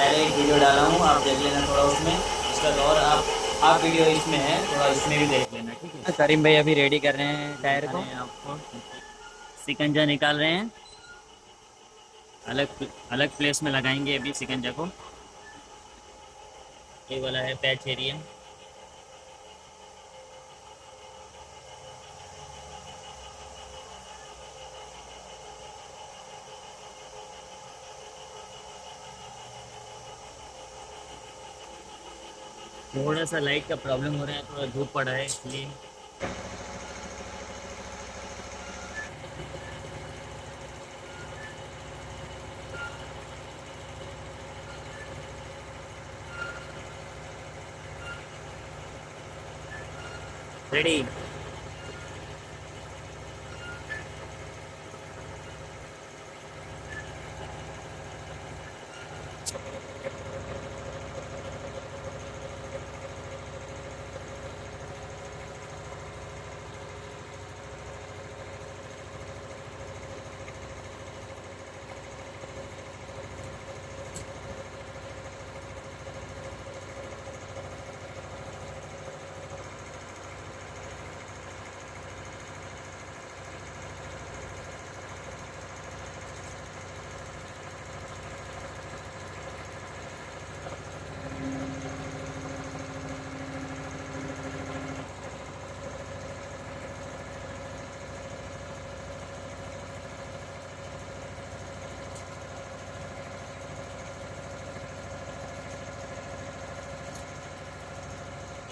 पहले एक वीडियो डाला हूँ, आप देख लेना थोड़ा उसमें। उसका और आप वीडियो इसमें है, थोड़ा इसमें भी देख लेना, ठीक है। करीम भाई अभी रेडी कर रहे हैं टायर दिखा को। रहे हैं आपको, शिकंजा निकाल रहे हैं। अलग अलग प्लेस में लगाएंगे अभी शिकंजा को। ये वाला है पैच एरिया। थोड़ा सा लाइट का प्रॉब्लम हो रहा है, थोड़ा धूप पड़ा है इसलिए। रेडी।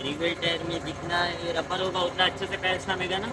रिवेल टायर में जितना ये रबर होगा उतना अच्छे से पैच ना मिलेगा ना।